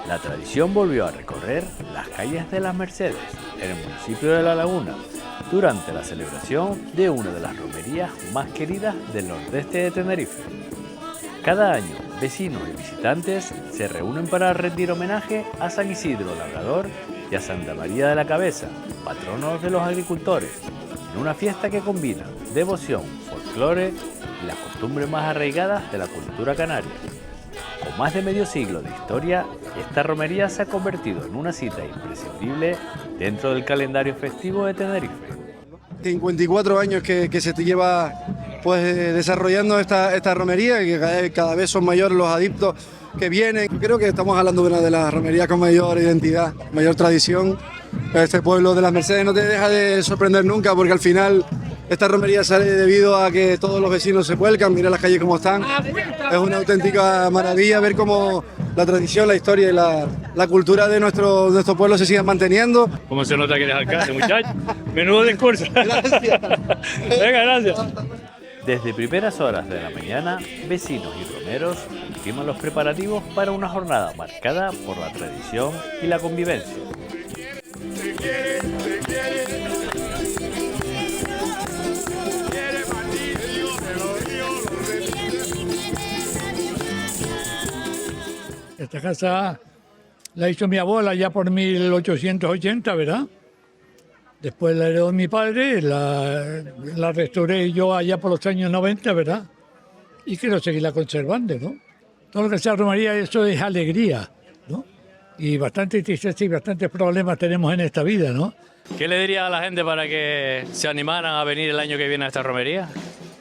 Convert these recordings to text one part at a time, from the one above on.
La tradición volvió a recorrer las calles de las Mercedes, en el municipio de La Laguna, durante la celebración de una de las romerías más queridas del nordeste de Tenerife. Cada año, vecinos y visitantes se reúnen para rendir homenaje a San Isidro Labrador y a Santa María de la Cabeza, patronos de los agricultores, en una fiesta que combina devoción, folclore y las costumbres más arraigadas de la cultura canaria. Con más de medio siglo de historia, esta romería se ha convertido en una cita imprescindible dentro del calendario festivo de Tenerife. 54 años que se te lleva pues desarrollando esta romería, y cada vez son mayores los adeptos que vienen. Creo que estamos hablando de una de las romerías con mayor identidad, mayor tradición. Este pueblo de las Mercedes no te deja de sorprender nunca, porque al final esta romería sale debido a que todos los vecinos se vuelcan. Mira las calles como están. Es una auténtica maravilla ver cómo la tradición, la historia y la cultura de nuestro pueblo se siguen manteniendo. ¿Cómo se nota que eres alcalde, muchacho? Menudo discurso. Gracias. Venga, gracias. Desde primeras horas de la mañana, vecinos y romeros ultiman los preparativos para una jornada marcada por la tradición y la convivencia. Esta casa la hizo mi abuela ya por 1880, ¿verdad? Después la heredó mi padre, la restauré yo allá por los años 90, ¿verdad? Y quiero seguirla conservando, ¿no? Todo lo que sea romería, eso es alegría, ¿no? Y bastante tristeza y bastantes problemas tenemos en esta vida, ¿no? ¿Qué le diría a la gente para que se animaran a venir el año que viene a esta romería?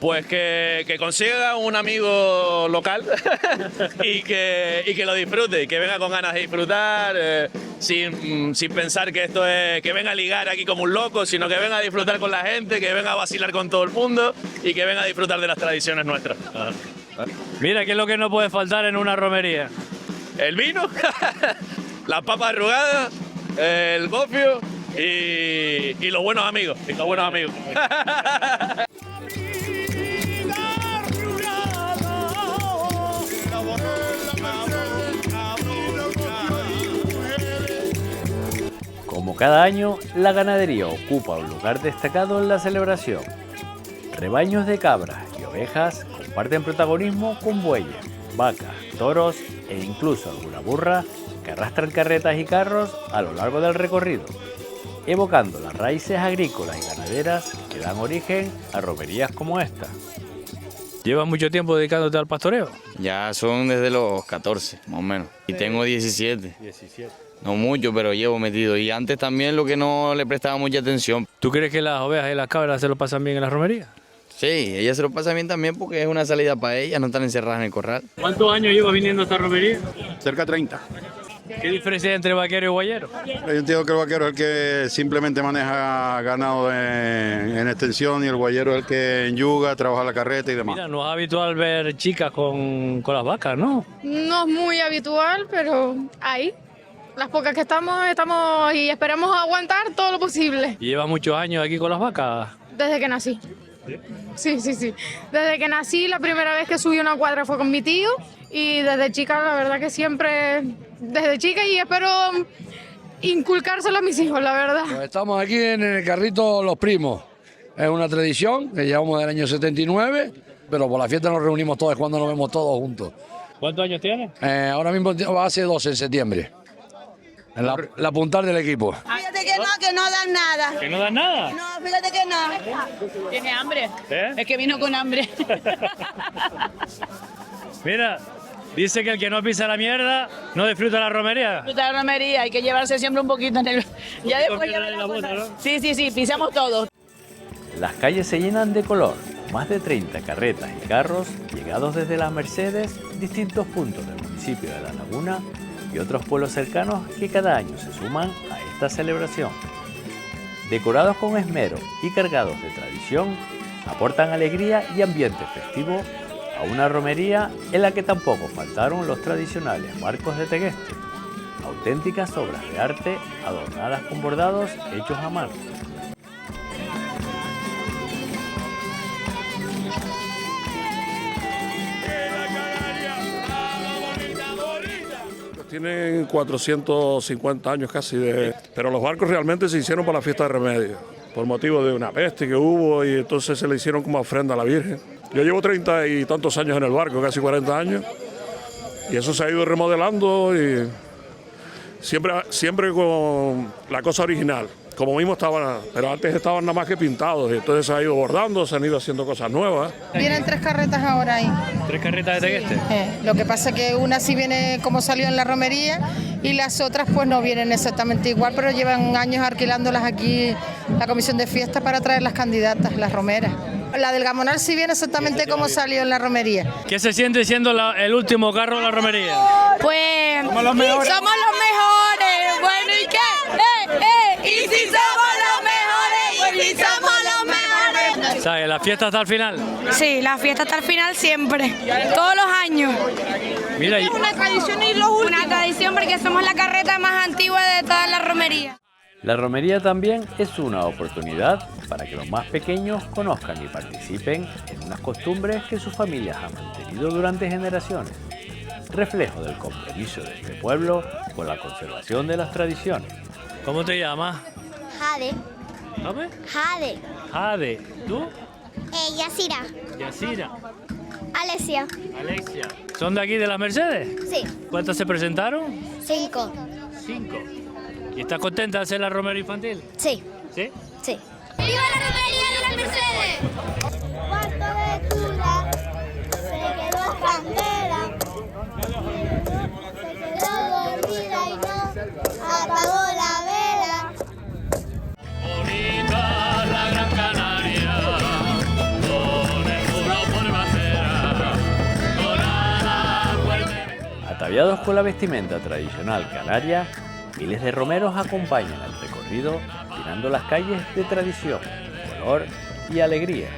Pues que consiga un amigo local y que lo disfrute, que venga con ganas de disfrutar, sin pensar que esto es que venga a ligar aquí como un loco, sino que venga a disfrutar con la gente, que venga a vacilar con todo el mundo y que venga a disfrutar de las tradiciones nuestras. Mira, ¿qué es lo que no puede faltar en una romería? El vino, las papas arrugadas, el gofio y los buenos amigos. Y los buenos amigos. Como cada año, la ganadería ocupa un lugar destacado en la celebración. Rebaños de cabras y ovejas comparten protagonismo con bueyes, vacas, toros e incluso alguna burra que arrastran carretas y carros a lo largo del recorrido, evocando las raíces agrícolas y ganaderas que dan origen a romerías como esta. ¿Llevas mucho tiempo dedicándote al pastoreo? Ya son desde los 14, más o menos. Y tengo 17. No mucho, pero llevo metido. Y antes también lo que no le prestaba mucha atención. ¿Tú crees que las ovejas y las cabras se lo pasan bien en la romería? Sí, ellas se lo pasan bien también porque es una salida para ellas, no están encerradas en el corral. ¿Cuántos años llevas viniendo a esta romería? Cerca de 30. ¿Qué diferencia hay entre vaquero y guayero? Yo entiendo que el vaquero es el que simplemente maneja ganado en extensión y el guayero es el que enyuga, trabaja la carreta y demás. Mira, no es habitual ver chicas con las vacas, ¿no? No es muy habitual, pero ahí. Las pocas que estamos y esperamos aguantar todo lo posible. ¿Y llevas muchos años aquí con las vacas? Desde que nací. Sí. Desde que nací, la primera vez que subí una cuadra fue con mi tío. Y desde chica, la verdad que siempre, desde chica, y espero inculcárselo a mis hijos, la verdad. Pues estamos aquí en el carrito Los Primos. Es una tradición que llevamos del año 79, pero por la fiesta nos reunimos todos cuando nos vemos todos juntos. ¿Cuántos años tienes? Ahora mismo hace 12 en septiembre. La puntal del equipo. Fíjate que no dan nada. ¿Que no dan nada? No, fíjate que no. Tiene hambre. ¿Eh? Es que vino con hambre. Mira, dice que el que no pisa la mierda no disfruta la romería. Disfruta la romería, hay que llevarse siempre un poquito en el... Ya después ya la bota, ¿no? Sí, pisamos todos. Las calles se llenan de color, más de 30 carretas y carros llegados desde las Mercedes, distintos puntos del municipio de La Laguna y otros pueblos cercanos que cada año se suman a esta celebración. Decorados con esmero y cargados de tradición, aportan alegría y ambiente festivo a una romería en la que tampoco faltaron los tradicionales marcos de tegueste, auténticas obras de arte adornadas con bordados hechos a mano. Tienen 450 años casi, pero los barcos realmente se hicieron para la fiesta de Remedios, por motivo de una peste que hubo y entonces se le hicieron como ofrenda a la Virgen. Yo llevo 30 y tantos años en el barco, casi 40 años, y eso se ha ido remodelando y siempre con la cosa original. Como mismo estaban, pero antes estaban nada más que pintados, y entonces se ha ido bordando, se han ido haciendo cosas nuevas. Vienen 3 carretas ahora ahí. ¿3 carretas de tequeste? Lo que pasa es que una sí viene como salió en la romería y las otras pues no vienen exactamente igual, pero llevan años alquilándolas aquí la comisión de fiesta para traer las candidatas, las romeras. La del Gamonal sí viene exactamente como salió en la romería. ¿Qué se siente siendo el último carro de la romería? Pues somos los mejores. Somos los mejores. Bueno, ¿y qué? Y si somos los mejores, y si somos los mejores. ¿Sabes? ¿La fiesta hasta el final? Sí, la fiesta hasta el final siempre, todos los años. Mira, Es una tradición y los últimos. Una tradición porque somos la carreta más antigua de toda la romería. La romería también es una oportunidad para que los más pequeños conozcan y participen en unas costumbres que sus familias han mantenido durante generaciones, reflejo del compromiso de este pueblo con la conservación de las tradiciones. ¿Cómo te llamas? Jade. ¿Sabes? Jade. Jade. ¿Tú? Yasira. Yasira. Alexia. Alexia. ¿Son de aquí de las Mercedes? Sí. ¿Cuántas se presentaron? 5. 5. ¿Y estás contenta de hacer la romería infantil? Sí. ¿Sí? Sí. ¡Viva la romería de las Mercedes! Cuarto de cura, se quedó candela, se quedó dormida y no apagó la vela. Bonita la Gran Canaria, con el muro por bandera, con ala fuerte. Ataviados con la vestimenta tradicional canaria, miles de romeros acompañan el recorrido, llenando las calles de tradición, color y alegría.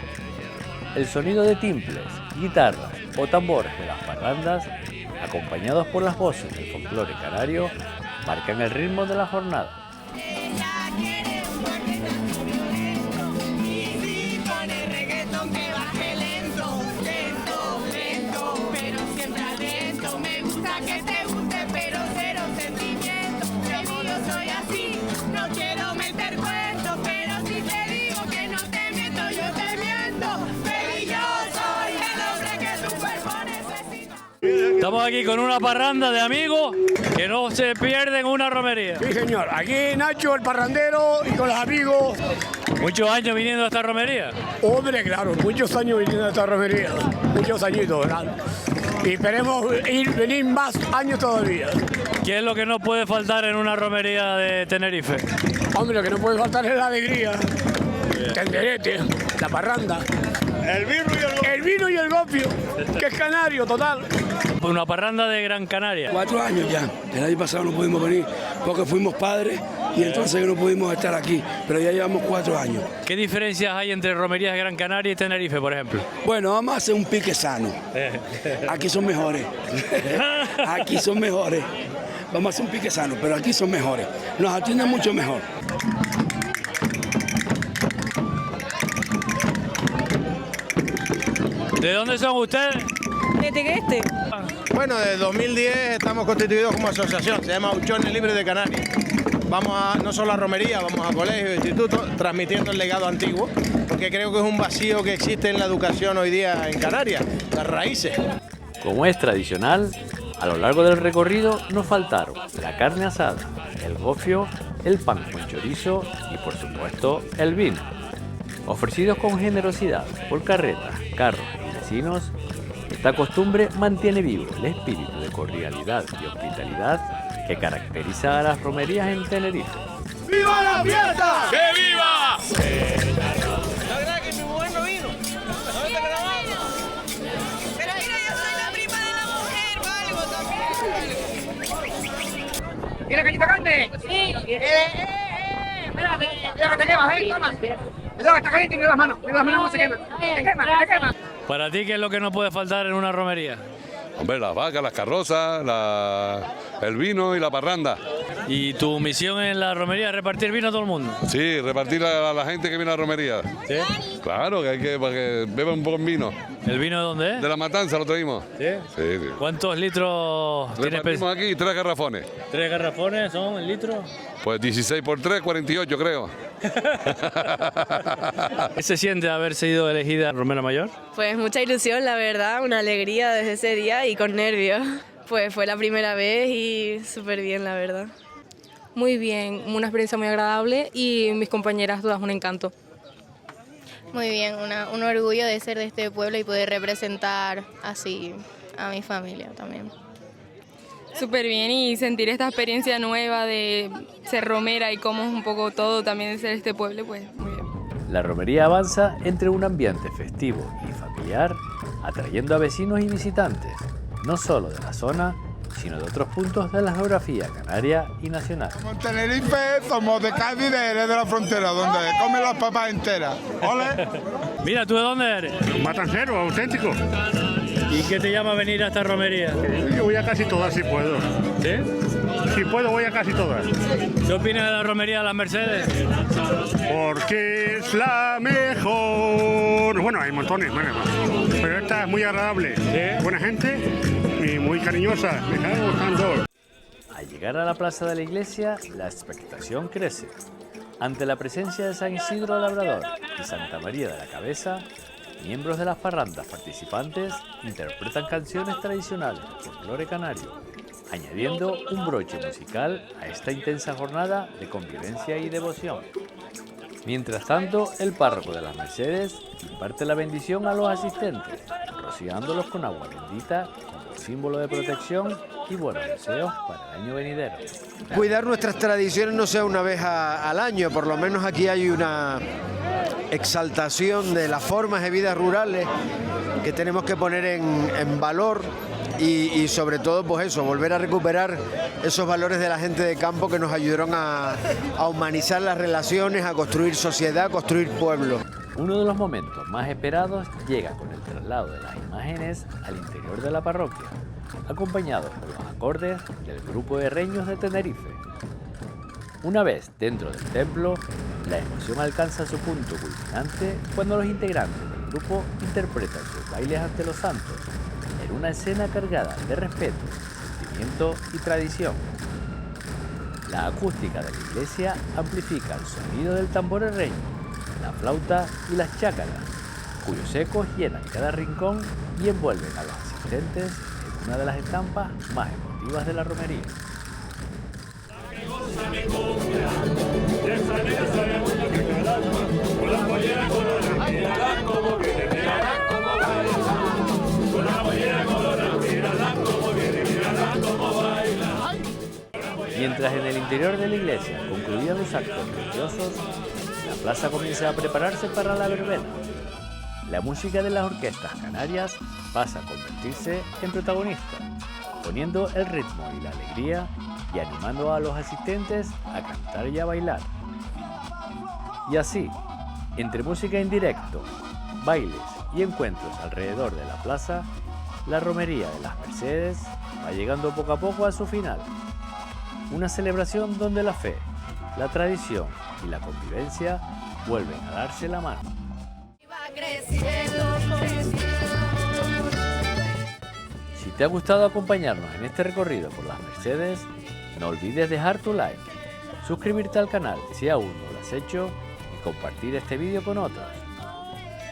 El sonido de timples, guitarras o tambores de las parrandas, acompañados por las voces del folclore canario, marcan el ritmo de la jornada. Estamos aquí con una parranda de amigos que no se pierden una romería. Sí, señor. Aquí Nacho, el parrandero, y con los amigos. ¿Muchos años viniendo a esta romería? Hombre, claro, muchos años viniendo a esta romería. Muchos añitos, ¿verdad? Y esperemos venir más años todavía. ¿Qué es lo que no puede faltar en una romería de Tenerife? Hombre, lo que no puede faltar es la alegría. Tenderete, la parranda. El vino y el gopio, que es canario total. Una parranda de Gran Canaria. 4 años ya. El año pasado no pudimos venir porque fuimos padres y entonces no pudimos estar aquí. Pero ya llevamos 4 años. ¿Qué diferencias hay entre romerías de Gran Canaria y Tenerife, por ejemplo? Bueno, vamos a hacer un pique sano. Aquí son mejores. Aquí son mejores. Vamos a hacer un pique sano, pero aquí son mejores. Nos atienden mucho mejor. ¿De dónde son ustedes? ¿De Tequeste? Bueno, desde 2010 estamos constituidos como asociación, se llama Huchones Libres de Canarias. Vamos no solo a romería, vamos a colegios, institutos, transmitiendo el legado antiguo, porque creo que es un vacío que existe en la educación hoy día en Canarias, las raíces. Como es tradicional, a lo largo del recorrido no faltaron la carne asada, el gofio, el pan con chorizo y por supuesto el vino. Ofrecidos con generosidad por carretas, carros y vecinos, esta costumbre mantiene vivo el espíritu de cordialidad y hospitalidad que caracteriza a las romerías en Tenerife. ¡Viva la fiesta! ¡Que viva! La verdad que mi mujer no vino. ¿No está grabando? Pero mira, yo soy la prima de la mujer, valgo. ¿Quieres gallita grande? Sí. Espérate, mira que te quemas, toma. Mira que está caliente y mira las manos no se queman. Te quema. ¿Para ti qué es lo que no puede faltar en una romería? Hombre, las vacas, las carrozas, el vino y la parranda. ¿Y tu misión en la romería es repartir vino a todo el mundo? Sí, repartir a la gente que viene a la romería. ¿Sí? Claro, que hay que, para que beban un buen vino. ¿El vino de dónde es? De La Matanza lo traímos. ¿Sí? Sí, sí. ¿Cuántos litros tienes? Repartimos aquí 3 garrafones. 3 garrafones son el litro. Pues 16 por 3, 48 creo. ¿Qué se siente haber sido elegida Romera Mayor? Pues mucha ilusión, la verdad, una alegría desde ese día y con nervios. Pues fue la primera vez y súper bien, la verdad. Muy bien, una experiencia muy agradable y mis compañeras todas un encanto. Muy bien, un orgullo de ser de este pueblo y poder representar así a mi familia también. Súper bien y sentir esta experiencia nueva de ser romera y cómo es un poco todo también de ser este pueblo, pues muy bien. La romería avanza entre un ambiente festivo y familiar, atrayendo a vecinos y visitantes, no solo de la zona, sino de otros puntos de la geografía canaria y nacional. En Tenerife somos de Cádiz, de Jerez de la Frontera, donde comen las papas enteras. ¡Ole! Mira, ¿tú de dónde eres? Matancero, auténtico. ¿Y qué te llama a venir a esta romería? Yo voy a casi todas si puedo. ¿Sí? Si puedo voy a casi todas. ¿Qué opinas de la romería de las Mercedes? Porque es la mejor. Bueno, hay montones, pero esta es muy agradable. ¿Sí? Buena gente y muy cariñosa. Me está gustando. Al llegar a la plaza de la iglesia, la expectación crece. Ante la presencia de San Isidro Labrador y Santa María de la Cabeza, miembros de las parrandas participantes interpretan canciones tradicionales del folclore canario, añadiendo un broche musical a esta intensa jornada de convivencia y devoción. Mientras tanto, el párroco de las Mercedes imparte la bendición a los asistentes, rociándolos con agua bendita como símbolo de protección y buenos deseos para el año venidero. Cuidar nuestras tradiciones no sea una vez al año, por lo menos aquí hay una exaltación de las formas de vida rurales que tenemos que poner en valor y sobre todo pues eso, volver a recuperar esos valores de la gente de campo que nos ayudaron a humanizar las relaciones, a construir sociedad, a construir pueblo. Uno de los momentos más esperados llega con el traslado de las imágenes al interior de la parroquia, acompañados por los acordes del grupo de Reños de Tenerife. Una vez dentro del templo, la emoción alcanza su punto culminante cuando los integrantes del grupo interpretan sus bailes ante los santos, en una escena cargada de respeto, sentimiento y tradición. La acústica de la iglesia amplifica el sonido del tambor herreño, la flauta y las chácaras, cuyos ecos llenan cada rincón y envuelven a los asistentes en una de las estampas más emotivas de la romería. Mientras en el interior de la iglesia concluían los actos religiosos, la plaza comienza a prepararse para la verbena. La música de las orquestas canarias pasa a convertirse en protagonista, poniendo el ritmo y la alegría y animando a los asistentes a cantar y a bailar. Y así, entre música en directo, bailes y encuentros alrededor de la plaza, la romería de las Mercedes va llegando poco a poco a su final. Una celebración donde la fe, la tradición y la convivencia vuelven a darse la mano. Si te ha gustado acompañarnos en este recorrido por las Mercedes, no olvides dejar tu like, suscribirte al canal si aún no lo has hecho y compartir este vídeo con otros.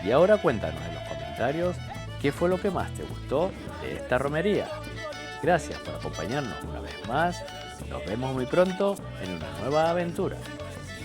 Y ahora cuéntanos en los comentarios qué fue lo que más te gustó de esta romería. Gracias por acompañarnos una vez más. Nos vemos muy pronto en una nueva aventura.